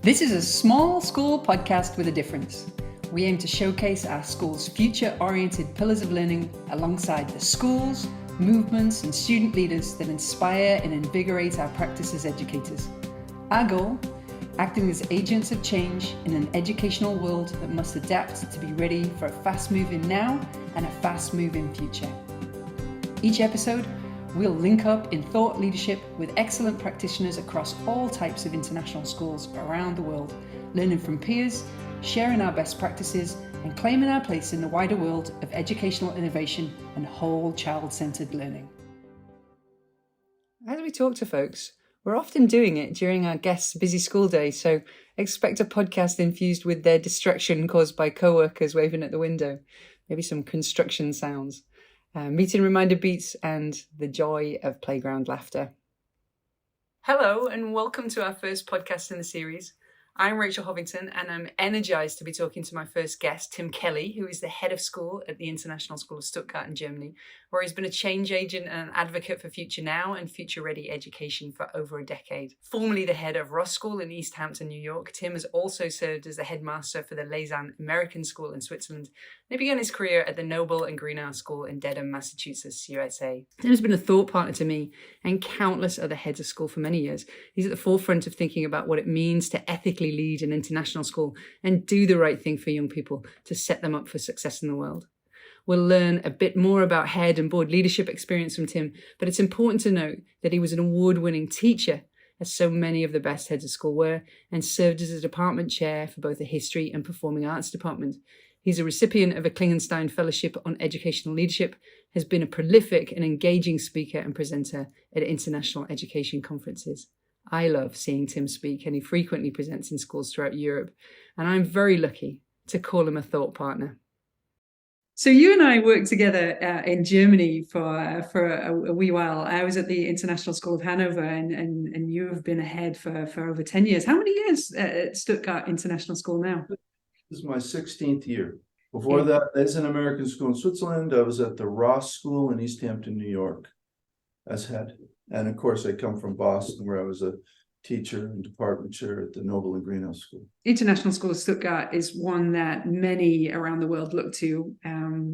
This is a small school podcast with a difference. We aim to showcase our school's future-oriented pillars of learning alongside the schools, movements and student leaders that inspire and invigorate our practice as educators. Our goal? Acting as agents of change in an educational world that must adapt to be ready for a fast-moving now and a fast-moving future. Each episode, we'll link up in thought leadership with excellent practitioners across all types of international schools around the world, learning from peers, sharing our best practices, and claiming our place in the wider world of educational innovation and whole child-centered learning. As we talk to folks, we're often doing it during our guests' busy school day, so expect a podcast infused with their distraction caused by co-workers waving at the window, maybe some construction sounds. Meeting reminder beats and the joy of playground laughter. Hello and welcome to our first podcast in the series. I'm Rachel Hovington and I'm energized to be talking to my first guest, Tim Kelly, who is the head of school at the International School of Stuttgart in Germany, where he's been a change agent and an advocate for Future Now and future-ready education for over a decade. Formerly the head of Ross School in East Hampton, New York, Tim has also served as the headmaster for the Lausanne American School in Switzerland. He began his career at the Noble and Greenhouse School in Dedham, Massachusetts, USA. Tim has been a thought partner to me and countless other heads of school for many years. He's at the forefront of thinking about what it means to ethically lead an international school and do the right thing for young people to set them up for success in the world. We'll learn a bit more about head and board leadership experience from Tim, but it's important to note that he was an award-winning teacher, as so many of the best heads of school were, and served as a department chair for both the History and Performing Arts department. He's a recipient of a Klingenstein Fellowship on Educational Leadership, has been a prolific and engaging speaker and presenter at international education conferences. I love seeing Tim speak, and he frequently presents in schools throughout Europe, and I'm very lucky to call him a thought partner. So you and I worked together in Germany for a wee while. I was at the International School of Hanover, and you have been ahead for over 10 years. How many years at Stuttgart International School now? This is my 16th year. Before that, as an American school in Switzerland, I was at the Ross School in East Hampton, New York as head. And of course, I come from Boston, where I was a teacher and department chair at the Noble and Greenhouse School. International School of Stuttgart is one that many around the world look to.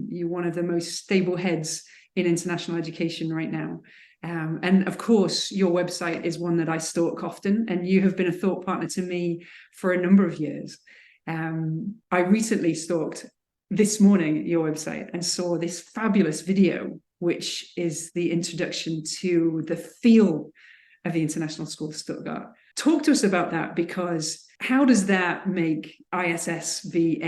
You're one of the most stable heads in international education right now. And of course, your website is one that I stalk often, and you have been a thought partner to me for a number of years. I recently stalked this morning your website and saw this fabulous video, which is the introduction to the feel of the International School of Stuttgart. Talk to us about that, because how does that make ISS be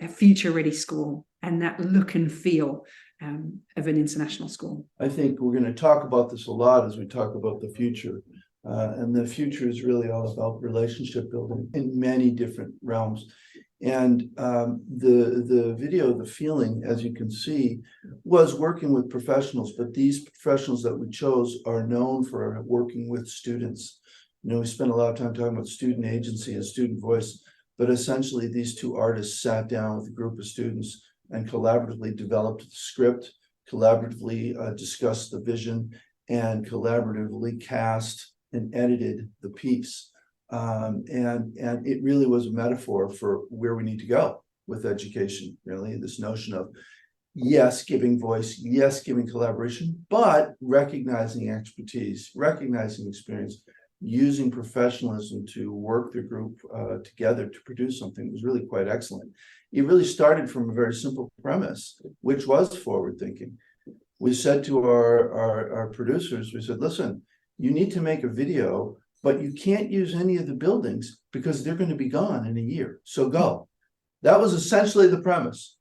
a future-ready school and that look and feel of an international school? I think we're going to talk about this a lot as we talk about the future. And the future is really all about relationship building in many different realms. And the video, the feeling, as you can see, was working with professionals, but these professionals that we chose are known for working with students. You know, we spent a lot of time talking about student agency and student voice, but essentially these two artists sat down with a group of students and collaboratively developed the script, collaboratively discussed the vision, and collaboratively cast and edited the piece. And it really was a metaphor for where we need to go with education, really, this notion of, yes, giving voice, yes, giving collaboration, but recognizing expertise, recognizing experience, using professionalism to work the group together to produce something was really quite excellent. It really started from a very simple premise, which was forward thinking. We said to our producers, we said, listen, you need to make a video, but you can't use any of the buildings because they're going to be gone in a year. So go. That was essentially the premise.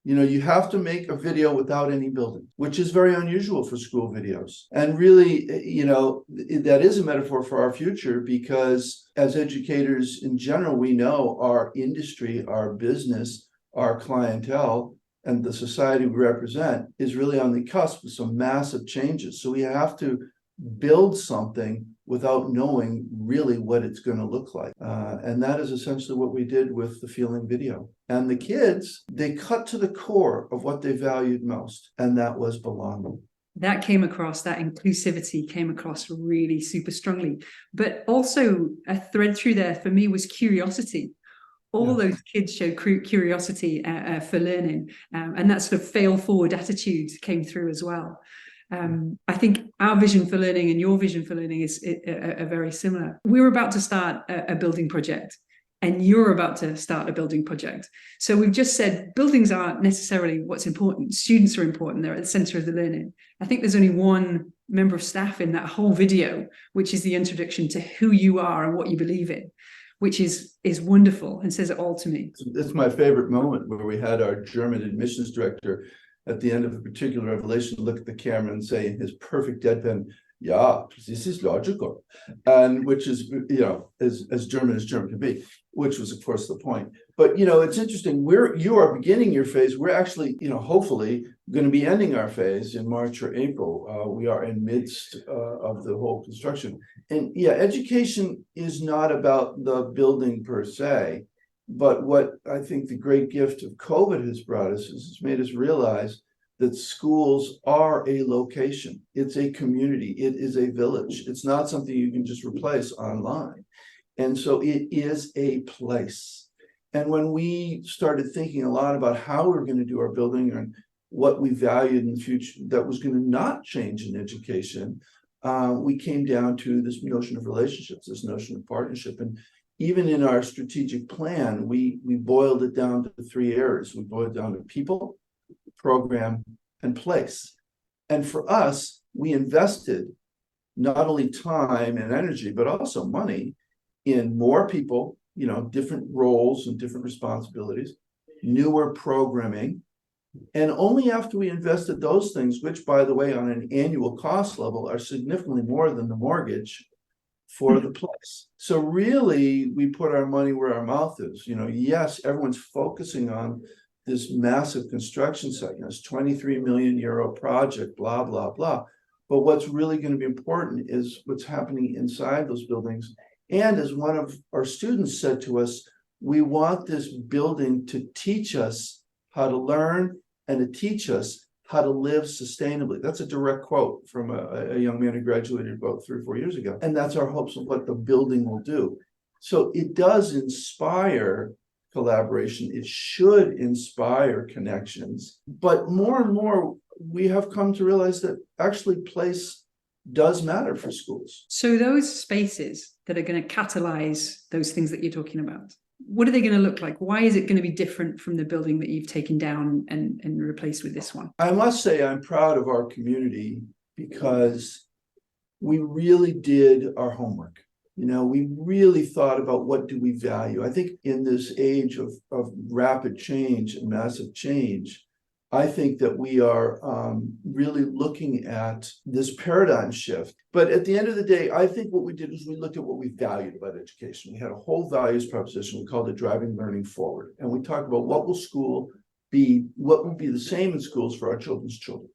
You know, you have to make a video without any building, which is very unusual for school videos. And really, you know, that is a metaphor for our future, because as educators in general, we know our industry, our business, our clientele, and the society we represent is really on the cusp of some massive changes. So we have to build something without knowing really what it's going to look like. And that is essentially what we did with the feeling video. And the kids, they cut to the core of what they valued most, and that was belonging. that came across, that inclusivity came across really super strongly. But also a thread through there for me was curiosity. All those kids showed curiosity for learning, and that sort of fail forward attitude came through as well. I think our vision for learning and your vision for learning are very similar. We're about to start a building project, and you're about to start a building project. So we've just said buildings aren't necessarily what's important. Students are important. They're at the center of the learning. I think there's only one member of staff in that whole video, which is the introduction to who you are and what you believe in, which is wonderful and says it all to me. It's my favorite moment, where we had our German admissions director at the end of a particular revelation look at the camera and say in his perfect deadpan, "Yeah, this is logical," and which is, you know, as German can be, which was of course the point. But you know, it's interesting. You are beginning your phase. We're actually, you know, hopefully going to be ending our phase in March or April. We are in midst of the whole construction, and yeah, education is not about the building per se, but what I think the great gift of COVID has brought us is it's made us realize that schools are a location. It's a community. It is a village. It's not something you can just replace online. And so it is a place. And when we started thinking a lot about how we're going to do our building and what we valued in the future that was going to not change in education, we came down to this notion of relationships, this notion of partnership. And even in our strategic plan, we boiled it down to 3 areas. We boiled it down to people, program, and place. And for us, we invested not only time and energy, but also money in more people, you know, different roles and different responsibilities, newer programming. And only after we invested those things, which by the way, on an annual cost level are significantly more than the mortgage for the place. So really, we put our money where our mouth is. You know, yes, everyone's focusing on this massive construction site, you know, this 23 million euro project, blah, blah, blah. But what's really going to be important is what's happening inside those buildings. And as one of our students said to us, we want this building to teach us how to learn and to teach us how to live sustainably. That's a direct quote from a young man who graduated about 3 or 4 years ago. And that's our hopes of what the building will do. So it does inspire collaboration. It should inspire connections. But more and more, we have come to realize that actually place does matter for schools. So those spaces that are going to catalyze those things that you're talking about, what are they going to look like? Why is it going to be different from the building that you've taken down and replaced with this one? I must say I'm proud of our community because we really did our homework. You know, we really thought about what do we value. I think in this age of rapid change and massive change, I think that we are really looking at this paradigm shift. But at the end of the day, I think what we did is we looked at what we valued about education. We had a whole values proposition. We called it Driving Learning Forward. And we talked about what will school be, what will be the same in schools for our children's children.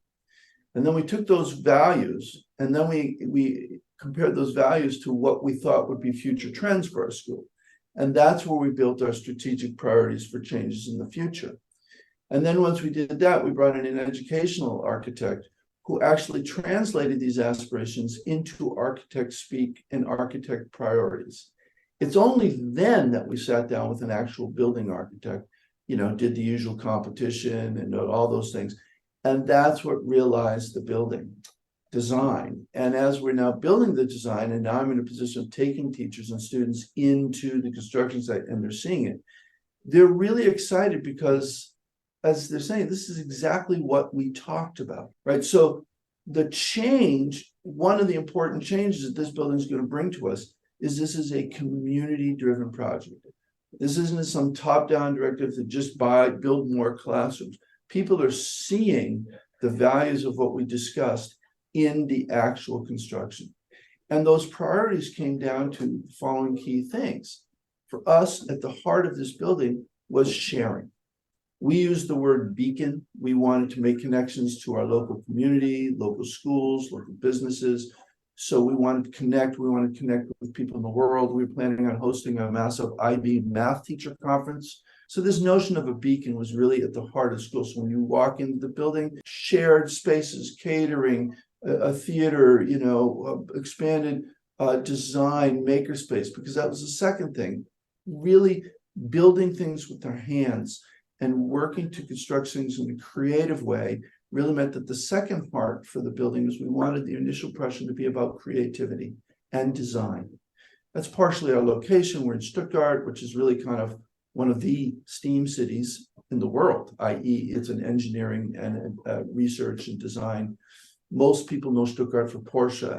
And then we took those values and then we compared those values to what we thought would be future trends for our school. And that's where we built our strategic priorities for changes in the future. And then once we did that, we brought in an educational architect who actually translated these aspirations into architect speak and architect priorities. It's only then that we sat down with an actual building architect, you know, did the usual competition and all those things. And that's what realized the building design. And as we're now building the design, and now I'm in a position of taking teachers and students into the construction site and they're seeing it, they're really excited because as they're saying, this is exactly what we talked about, right? So the change, one of the important changes that this building is going to bring to us is this is a community-driven project. This isn't some top-down directive to just build more classrooms. People are seeing the values of what we discussed in the actual construction. And those priorities came down to the following key things. For us, at the heart of this building was sharing. We used the word beacon. We wanted to make connections to our local community, local schools, local businesses. So we wanted to connect. We wanted to connect with people in the world. We were planning on hosting a massive IB math teacher conference So this notion of a beacon was really at the heart of school. So when you walk into the building, shared spaces, catering, a theater, expanded design, makerspace, because that was the second thing, really building things with our hands and working to construct things in a creative way really meant that the second part for the building was we wanted the initial impression to be about creativity and design. That's partially our location. We're in Stuttgart, which is really kind of one of the STEAM cities in the world, i.e. it's an engineering and research and design. Most people know Stuttgart for Porsche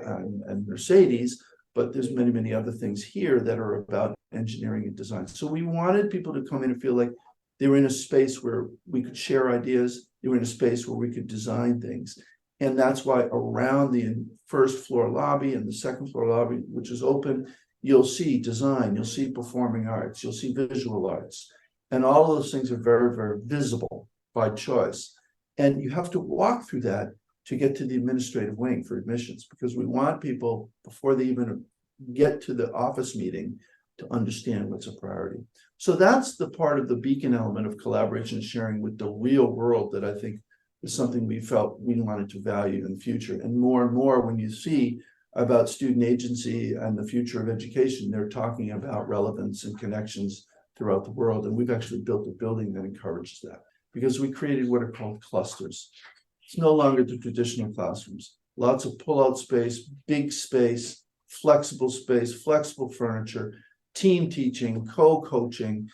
and Mercedes, but there's many, many other things here that are about engineering and design. So we wanted people to come in and feel like they were in a space where we could share ideas. They were in a space where we could design things. And that's why around the first floor lobby and the second floor lobby, which is open, you'll see design, you'll see performing arts, you'll see visual arts. And all of those things are very, very visible by choice. And you have to walk through that to get to the administrative wing for admissions, because we want people, before they even get to the office meeting, to understand what's a priority. So that's the part of the beacon element of collaboration and sharing with the real world that I think is something we felt we wanted to value in the future. And more when you see about student agency and the future of education, they're talking about relevance and connections throughout the world. And we've actually built a building that encourages that, because we created what are called clusters. It's no longer the traditional classrooms. Lots of pull-out space, big space, flexible furniture, team teaching, co-coaching,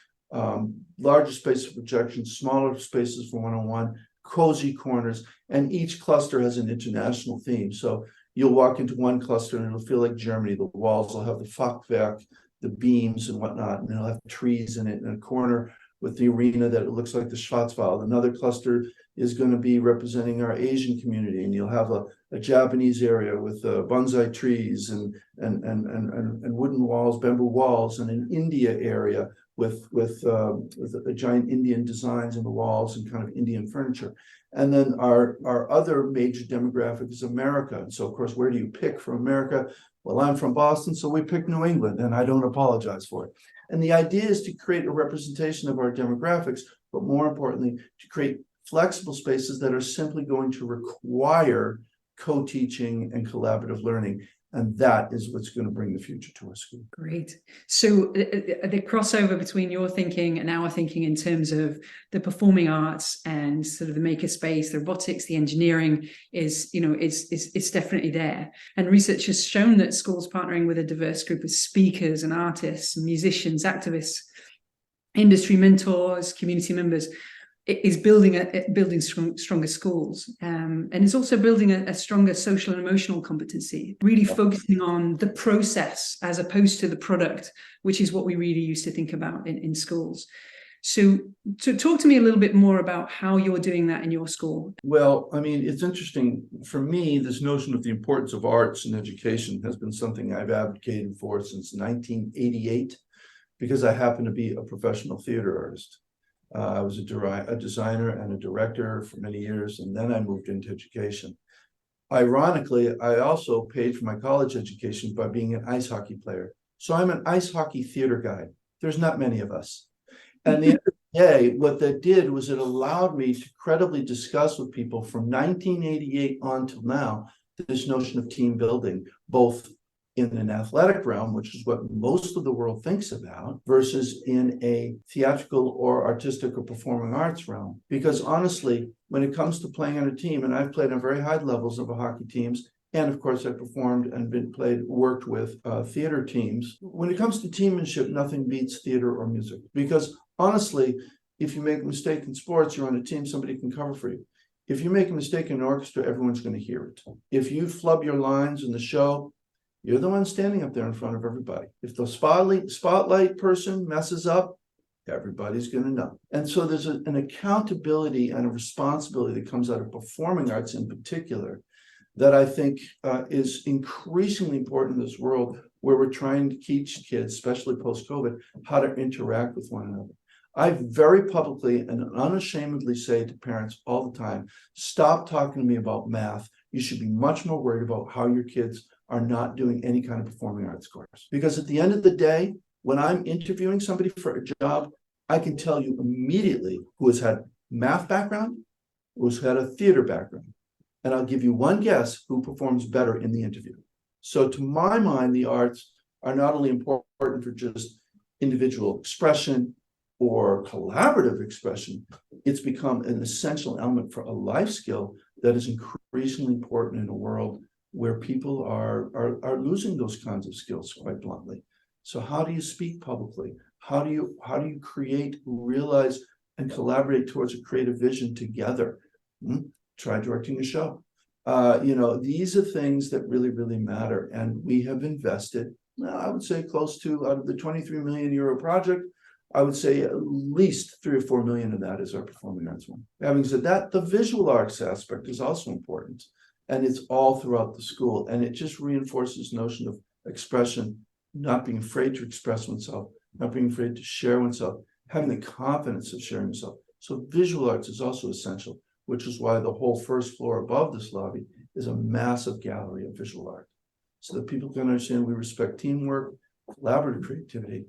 larger space for projection, smaller spaces for one-on-one, cozy corners, and each cluster has an international theme. So you'll walk into one cluster and it'll feel like Germany. The walls will have the Fachwerk, the beams and whatnot, and it'll have trees in it. In a corner with the arena that it looks like the Schwarzwald. Another cluster is going to be representing our Asian community, and you'll have a Japanese area with bonsai trees and wooden walls, bamboo walls, and an India area with a giant Indian designs in the walls and kind of Indian furniture. And then our other major demographic is America. And so, of course, where do you pick from America? Well, I'm from Boston, so we picked New England, and I don't apologize for it. And the idea is to create a representation of our demographics, but more importantly, to create flexible spaces that are simply going to require co-teaching and collaborative learning. And that is what's going to bring the future to our school. Great. So the crossover between your thinking and our thinking in terms of the performing arts and sort of the makerspace, the robotics, the engineering is definitely there. And research has shown that schools partnering with a diverse group of speakers and artists, musicians, activists, industry mentors, community members, is building stronger schools, and it's also building a stronger social and emotional competency, really focusing on the process as opposed to the product, which is what we really used to think about in schools. So talk to me a little bit more about how you're doing that in your school. Well, I mean, it's interesting. For me, this notion of the importance of arts in education has been something I've advocated for since 1988, because I happen to be a professional theater artist. I was a designer and a director for many years, and then I moved into education. Ironically, I also paid for my college education by being an ice hockey player. So I'm an ice hockey theater guy. There's not many of us. And the end of the day, what that did was it allowed me to credibly discuss with people from 1988 on till now this notion of team building, both in an athletic realm, which is what most of the world thinks about, versus in a theatrical or artistic or performing arts realm. Because honestly, when it comes to playing on a team, and I've played on very high levels of hockey teams, and of course I performed and worked with theater teams. When it comes to teammanship, nothing beats theater or music. Because honestly, if you make a mistake in sports, you're on a team, somebody can cover for you. If you make a mistake in an orchestra, everyone's going to hear it. If you flub your lines in the show, you're the one standing up there in front of everybody. If the spotlight person messes up, everybody's going to know. And so there's an accountability and a responsibility that comes out of performing arts in particular that I think is increasingly important in this world where we're trying to teach kids, especially post-COVID, how to interact with one another. I very publicly and unashamedly say to parents all the time, stop talking to me about math. You should be much more worried about how your kids are not doing any kind of performing arts course. Because at the end of the day, when I'm interviewing somebody for a job, I can tell you immediately who has had math background, who has had a theater background. And I'll give you one guess who performs better in the interview. So to my mind, the arts are not only important for just individual expression or collaborative expression, it's become an essential element for a life skill that is increasingly important in a world where people are losing those kinds of skills, quite bluntly. So how do you speak publicly? How do you create, realize, and collaborate towards a creative vision together? Try directing a show. These are things that really, really matter. And we have invested, I would say, close to, out of the 23 million euro project, I would say at least 3 or 4 million of that is our performing arts one. Having said that, the visual arts aspect is also important. And it's all throughout the school. And it just reinforces the notion of expression, not being afraid to express oneself, not being afraid to share oneself, having the confidence of sharing yourself. So visual arts is also essential, which is why the whole first floor above this lobby is a massive gallery of visual art. So that people can understand we respect teamwork, collaborative creativity,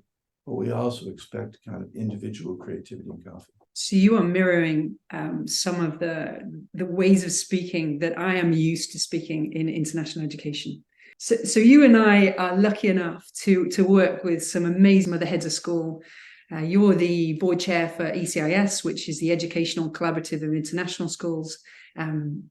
but we also expect kind of individual creativity and confidence. So you are mirroring some of the ways of speaking that I am used to speaking in international education. So you and I are lucky enough to work with some amazing other heads of school. You're the board chair for ECIS, which is the Educational Collaborative of International Schools. I'm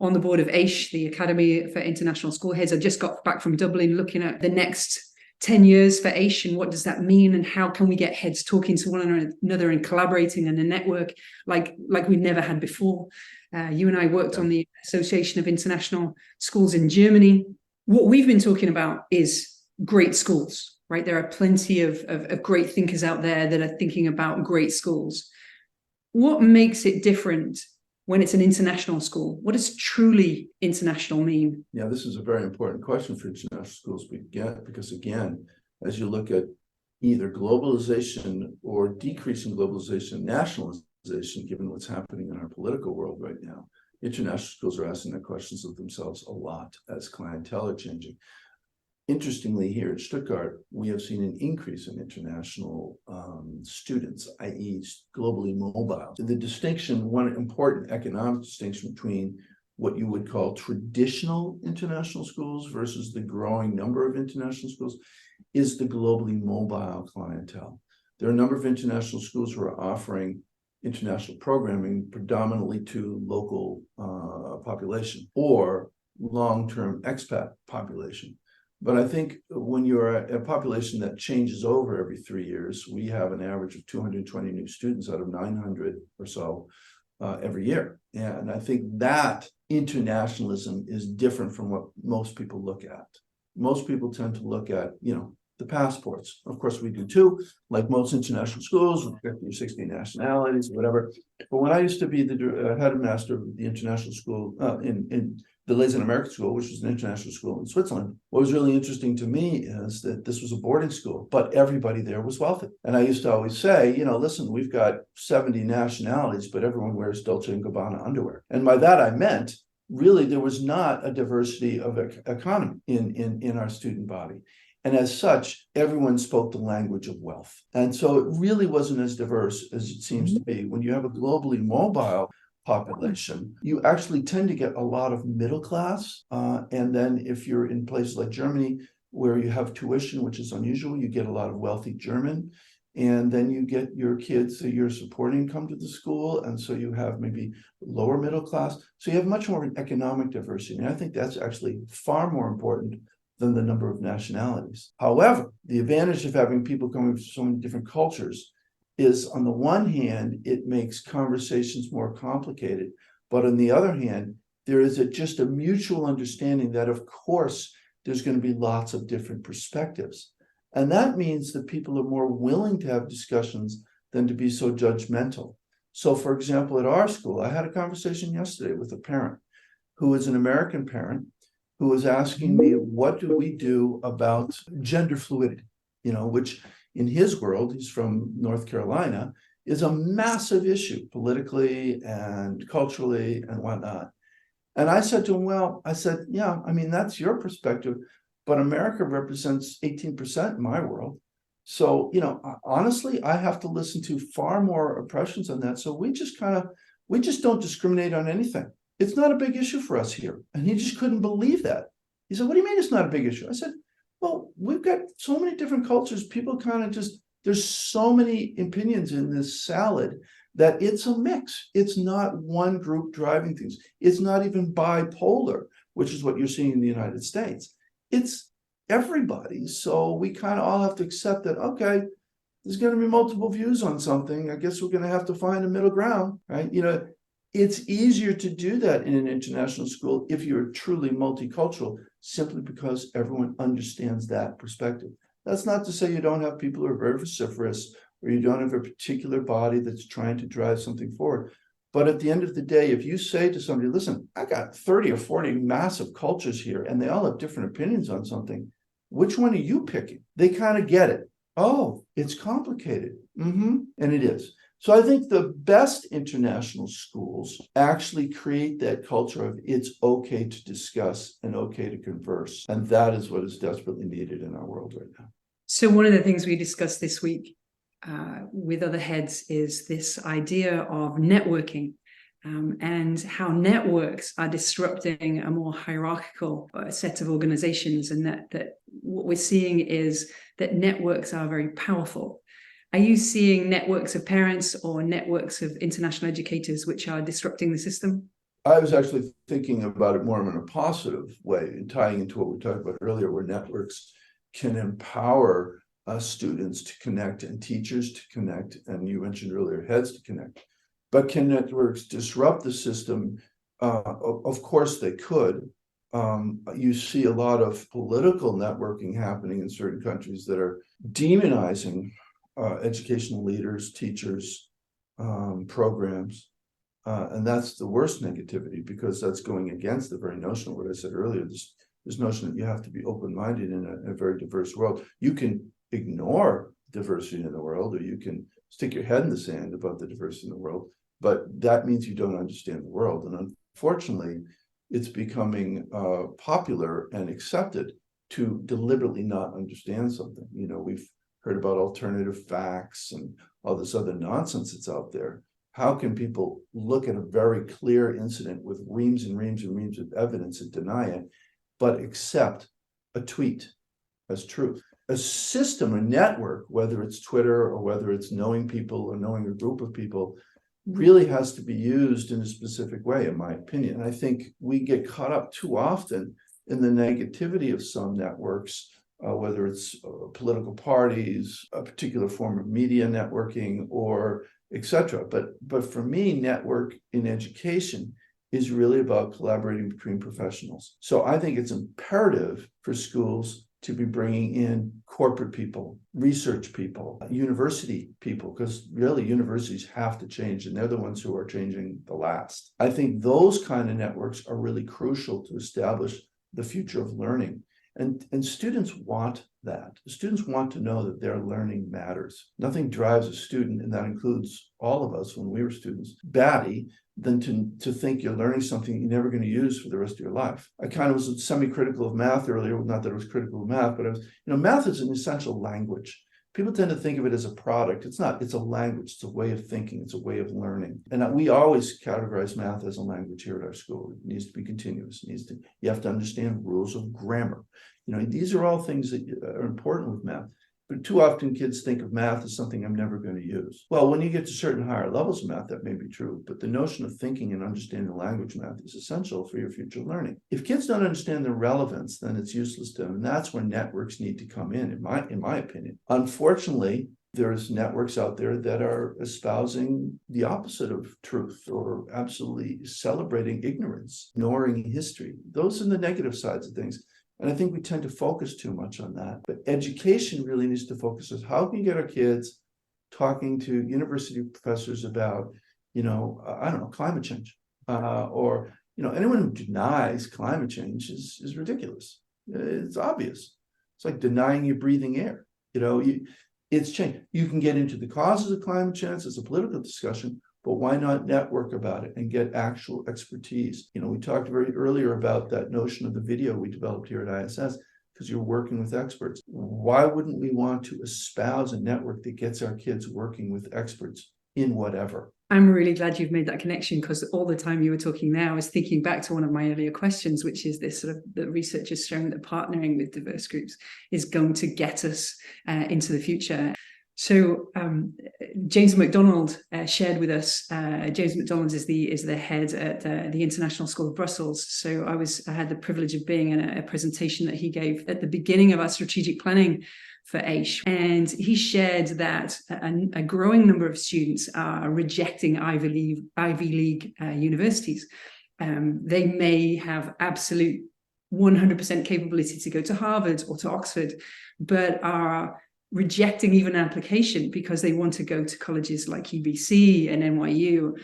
on the board of AISH, the Academy for International School Heads. I just got back from Dublin looking at the next 10 years for AISH and what does that mean and how can we get heads talking to one another and collaborating in a network like we never had before. You and I worked on the Association of International Schools in Germany. What we've been talking about is great schools, right? There are plenty of great thinkers out there that are thinking about great schools. What makes it different when it's an international school? What does truly international mean? Yeah, this is a very important question for international schools because again, as you look at either globalization or decreasing globalization, nationalization, given what's happening in our political world right now, international schools are asking the questions of themselves a lot as clientele are changing. Interestingly, here at Stuttgart, we have seen an increase in international students, i.e. globally mobile. The distinction, one important economic distinction between what you would call traditional international schools versus the growing number of international schools is the globally mobile clientele. There are a number of international schools who are offering international programming predominantly to local population or long-term expat population. But I think when you're a population that changes over every 3 years, we have an average of 220 new students out of 900 or so every year. And I think that internationalism is different from what most people look at. Most people tend to look at, the passports. Of course, we do too, like most international schools with 50 or 60 nationalities, whatever. But when I used to be the headmaster of the international school in the Leysen American School, which was an international school in Switzerland, what was really interesting to me is that this was a boarding school, but everybody there was wealthy. And I used to always say, listen, we've got 70 nationalities, but everyone wears Dolce & Gabbana underwear. And by that I meant, really, there was not a diversity of economy in our student body. And as such, everyone spoke the language of wealth. And so it really wasn't as diverse as it seems to be. When you have a globally mobile population, you actually tend to get a lot of middle class. And then if you're in places like Germany, where you have tuition, which is unusual, you get a lot of wealthy German. And then you get your kids that you're supporting come to the school. And so you have maybe lower middle class. So you have much more economic diversity. And I think that's actually far more important than the number of nationalities. However, the advantage of having people coming from so many different cultures is, on the one hand, it makes conversations more complicated. But on the other hand, there is just a mutual understanding that, of course, there's going to be lots of different perspectives. And that means that people are more willing to have discussions than to be so judgmental. So, for example, at our school, I had a conversation yesterday with a parent who is an American parent who was asking me, what do we do about gender fluidity? Which in his world, he's from North Carolina, is a massive issue politically and culturally and whatnot. And I said to him, yeah, that's your perspective, but America represents 18% in my world. So, honestly, I have to listen to far more impressions on that. So we just don't discriminate on anything. It's not a big issue for us here. And he just couldn't believe that. He said, what do you mean it's not a big issue? I said, well, we've got so many different cultures. People kind of there's so many opinions in this salad that it's a mix. It's not one group driving things. It's not even bipolar, which is what you're seeing in the United States. It's everybody. So we kind of all have to accept that, okay, there's going to be multiple views on something. I guess we're going to have to find a middle ground, right? It's easier to do that in an international school if you're truly multicultural, simply because everyone understands that perspective. That's not to say you don't have people who are very vociferous, or you don't have a particular body that's trying to drive something forward. But at the end of the day, if you say to somebody, listen, I got 30 or 40 massive cultures here, and they all have different opinions on something, which one are you picking? They kind of get it. Oh, it's complicated. And it is. So I think the best international schools actually create that culture of it's okay to discuss and okay to converse. And that is what is desperately needed in our world right now. So one of the things we discussed this week with other heads is this idea of networking and how networks are disrupting a more hierarchical set of organizations, and that what we're seeing is that networks are very powerful. Are you seeing networks of parents or networks of international educators which are disrupting the system? I was actually thinking about it more in a positive way, and tying into what we talked about earlier, where networks can empower students to connect and teachers to connect, and you mentioned earlier heads to connect. But can networks disrupt the system? Of course they could. You see a lot of political networking happening in certain countries that are demonizing educational leaders, teachers, programs. And that's the worst negativity, because that's going against the very notion of what I said earlier, this notion that you have to be open-minded in a very diverse world. You can ignore diversity in the world, or you can stick your head in the sand about the diversity in the world, but that means you don't understand the world. And unfortunately, it's becoming popular and accepted to deliberately not understand something. We've heard about alternative facts and all this other nonsense that's out there. How can people look at a very clear incident with reams and reams and reams of evidence and deny it, but accept a tweet as truth? A system, a network, whether it's Twitter or whether it's knowing people or knowing a group of people, really has to be used in a specific way, in my opinion. And I think we get caught up too often in the negativity of some networks, whether it's political parties, a particular form of media networking, or etc. But for me, network in education is really about collaborating between professionals. So I think it's imperative for schools to be bringing in corporate people, research people, university people, because really universities have to change, and they're the ones who are changing the last. I think those kind of networks are really crucial to establish the future of learning. And students want that. Students want to know that their learning matters. Nothing drives a student, and that includes all of us when we were students, batty, than to think you're learning something you're never going to use for the rest of your life. I kind of was semi-critical of math earlier, not that I was critical of math, but I was, math is an essential language. People tend to think of it as a product. It's not, it's a language, it's a way of thinking, it's a way of learning. And we always categorize math as a language here at our school. It needs to be continuous. You have to understand rules of grammar. These are all things that are important with math. But too often kids think of math as something I'm never going to use. Well, when you get to certain higher levels of math, that may be true, but the notion of thinking and understanding language math is essential for your future learning. If kids don't understand the relevance, then it's useless to them. And that's where networks need to come in my opinion. Unfortunately, there's networks out there that are espousing the opposite of truth, or absolutely celebrating ignorance, ignoring history. Those are the negative sides of things. And I think we tend to focus too much on that. But education really needs to focus on how can you get our kids talking to university professors about, climate change, or anyone who denies climate change is ridiculous. It's obvious. It's like denying you're breathing air. It's change. You can get into the causes of climate change as a political discussion, but why not network about it and get actual expertise? We talked very earlier about that notion of the video we developed here at ISS, because you're working with experts. why wouldn't we want to espouse a network that gets our kids working with experts in whatever? I'm really glad you've made that connection, because all the time you were talking now, I was thinking back to one of my earlier questions, which is this sort of, the research has shown that partnering with diverse groups is going to get us into the future. So James MacDonald shared with us. James MacDonald is the head at the International School of Brussels. So I had the privilege of being in a presentation that he gave at the beginning of our strategic planning for AISH, and he shared that a growing number of students are rejecting Ivy League universities. They may have absolute 100% capability to go to Harvard or to Oxford, but are rejecting even an application because they want to go to colleges like UBC and NYU.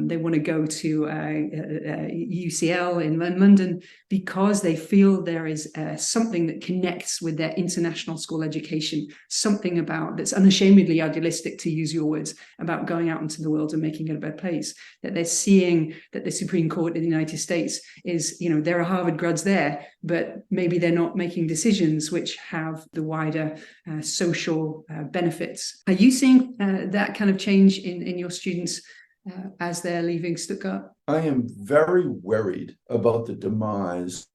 They want to go to UCL in London because they feel there is something that connects with their international school education, something about that's unashamedly idealistic, to use your words, about going out into the world and making it a better place. That they're seeing that the Supreme Court in the United States is, there are Harvard grads there, but maybe they're not making decisions which have the wider social benefits. Are you seeing that kind of change in your students as they're leaving Stuttgart? I am very worried about the demise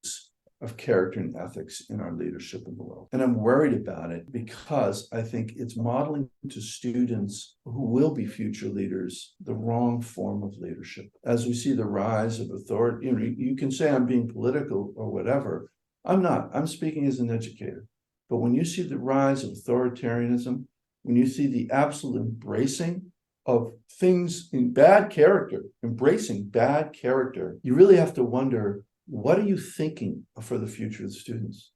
of character and ethics in our leadership in the world. And I'm worried about it because I think it's modeling to students who will be future leaders the wrong form of leadership. As we see the rise of authority, you can say I'm being political or whatever. I'm not. I'm speaking as an educator. But when you see the rise of authoritarianism, when you see the absolute embracing of things in bad character, embracing bad character, you really have to wonder, what are you thinking for the future of the students?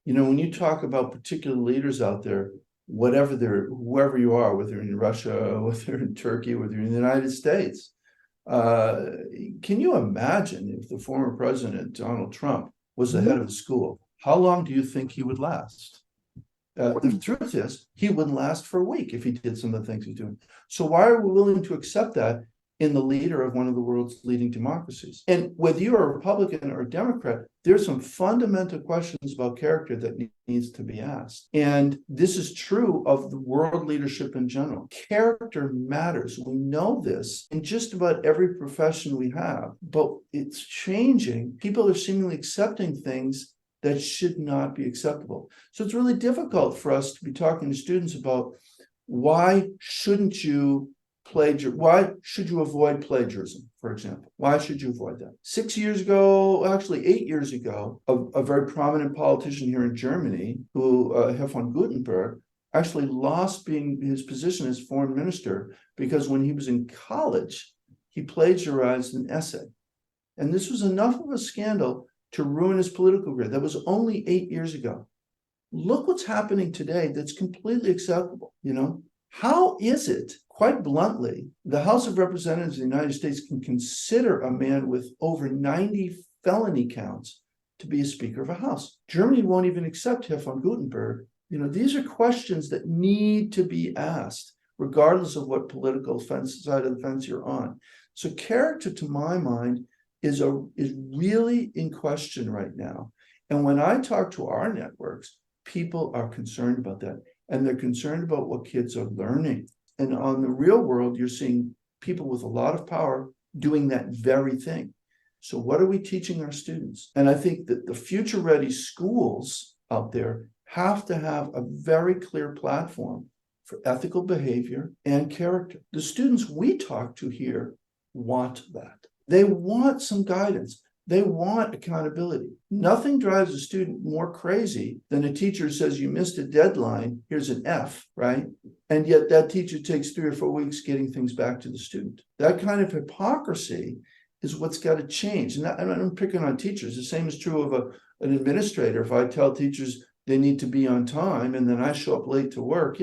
When you talk about particular leaders out there, whoever you are, whether you're in Russia, whether you're in Turkey, whether you're in the United States, can you imagine if the former president, Donald Trump, was the head of the school? How long do you think he would last? The truth is, he wouldn't last for a week if he did some of the things he's doing. So why are we willing to accept that in the leader of one of the world's leading democracies? And whether you're a Republican or a Democrat, there's some fundamental questions about character that needs to be asked. And this is true of the world leadership in general. Character matters. We know this in just about every profession we have, but it's changing. People are seemingly accepting things that should not be acceptable. So it's really difficult for us to be talking to students about why should you avoid plagiarism, for example? Why should you avoid that? 8 years ago, a very prominent politician here in Germany, Herr von Gutenberg, actually lost his position as foreign minister because when he was in college, he plagiarized an essay. And this was enough of a scandal to ruin his political career. That was only 8 years ago. Look what's happening today that's completely acceptable. How is it, quite bluntly, the House of Representatives of the United States can consider a man with over 90 felony counts to be a Speaker of a House? Germany won't even accept Herr von Gutenberg. These are questions that need to be asked, regardless of what political side of the fence you're on. So character, to my mind, is really in question right now. And when I talk to our networks, people are concerned about that. And they're concerned about what kids are learning. And on the real world, you're seeing people with a lot of power doing that very thing. So what are we teaching our students? And I think that the future-ready schools out there have to have a very clear platform for ethical behavior and character. The students we talk to here want that. They want some guidance. They want accountability. Nothing drives a student more crazy than a teacher says, you missed a deadline, here's an F, right? And yet that teacher takes 3 or 4 weeks getting things back to the student. That kind of hypocrisy is what's got to change. And I'm picking on teachers. The same is true of an administrator. If I tell teachers they need to be on time and then I show up late to work,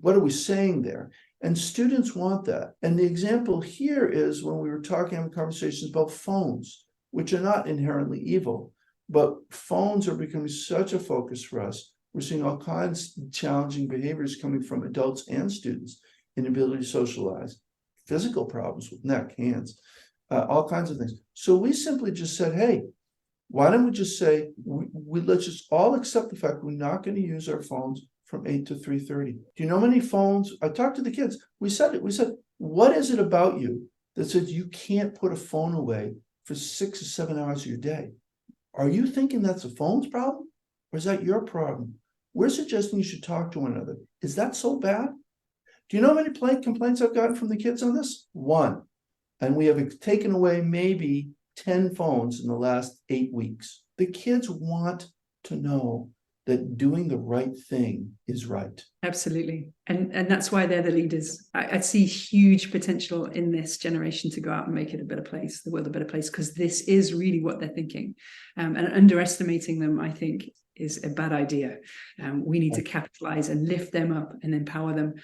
what are we saying there? And students want that. And the example here is when we were having conversations about phones, which are not inherently evil, but phones are becoming such a focus for us. We're seeing all kinds of challenging behaviors coming from adults and students, inability to socialize, physical problems with neck, hands, all kinds of things. So we simply just said, hey, Why don't we just say, let's just all accept the fact we're not going to use our phones from 8 to 3:30. Do you know how many phones? I talked to the kids. We said, what is it about you that says you can't put a phone away for 6 or 7 hours of your day? Are you thinking that's the phone's problem? Or is that your problem? We're suggesting you should talk to one another. Is that so bad? Do you know how many complaints I've gotten from the kids on this? 1. And we have taken away maybe 10 phones in the last 8 weeks. The kids want to know that doing the right thing is right. Absolutely. And that's why they're the leaders. I see huge potential in this generation to go out and make it a better place, the world a better place, because this is really what they're thinking. And underestimating them, I think, is a bad idea. We need to capitalize and lift them up and empower them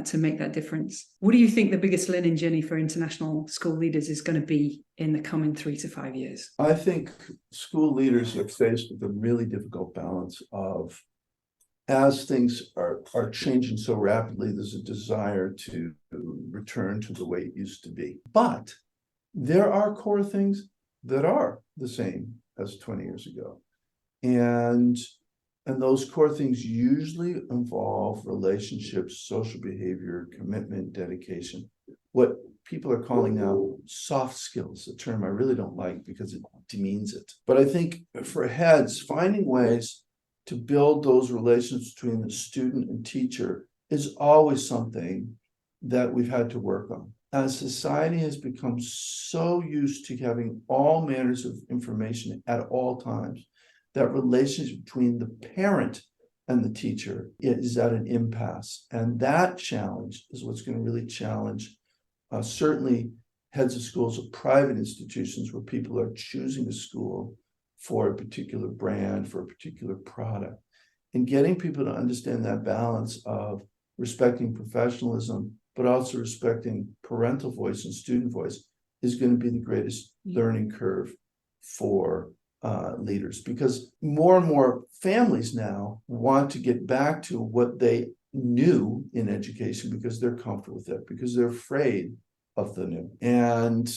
to make that difference. What do you think the biggest learning journey for international school leaders is going to be in the coming 3 to 5 years? I think school leaders are faced with a really difficult balance of, as things are changing so rapidly, there's a desire to return to the way it used to be. But there are core things that are the same as 20 years ago. And those core things usually involve relationships, social behavior, commitment, dedication, what people are calling now soft skills, a term I really don't like because it demeans it. But I think for heads, finding ways to build those relations between the student and teacher is always something that we've had to work on. As society has become so used to having all manners of information at all times, that relationship between the parent and the teacher is at an impasse. And that challenge is what's going to really challenge certainly heads of schools of private institutions where people are choosing a school for a particular brand, for a particular product. And getting people to understand that balance of respecting professionalism, but also respecting parental voice and student voice is going to be the greatest learning curve for leaders, because more and more families now want to get back to what they knew in education because they're comfortable with it, because they're afraid of the new. And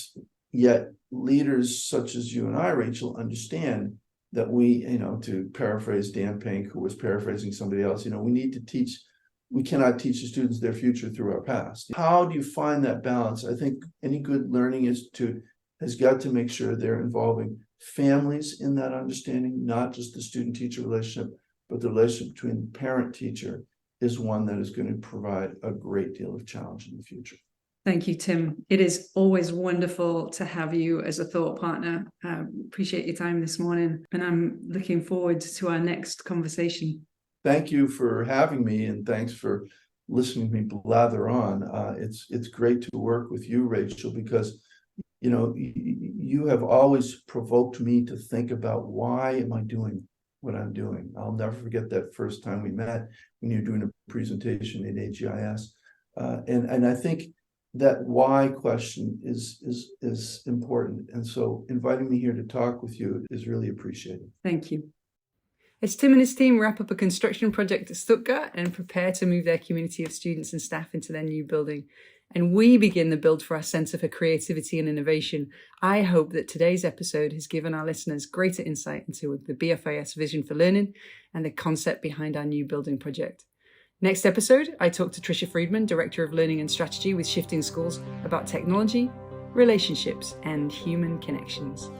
yet leaders such as you and I, Rachel, understand that we, to paraphrase Dan Pink, who was paraphrasing somebody else, we cannot teach the students their future through our past. How do you find that balance? I think any good learning has got to make sure they're involving families in that understanding, not just the student-teacher relationship, but the relationship between parent-teacher is one that is going to provide a great deal of challenge in the future. Thank you, Tim. It is always wonderful to have you as a thought partner. Appreciate your time this morning, and I'm looking forward to our next conversation. Thank you for having me, and thanks for listening to me blather on. It's great to work with you, Rachel, because you have always provoked me to think about why am I doing what I'm doing. I'll never forget that first time we met when you were doing a presentation at AGIS, and I think that why question is important. And so inviting me here to talk with you is really appreciated. Thank you. As Tim and his team wrap up a construction project at Stuttgart and prepare to move their community of students and staff into their new building, and we begin the build for our Centre for Creativity and Innovation, I hope that today's episode has given our listeners greater insight into the BFIS vision for learning and the concept behind our new building project. Next episode, I talk to Tricia Friedman, Director of Learning and Strategy with Shifting Schools, about technology, relationships, and human connections.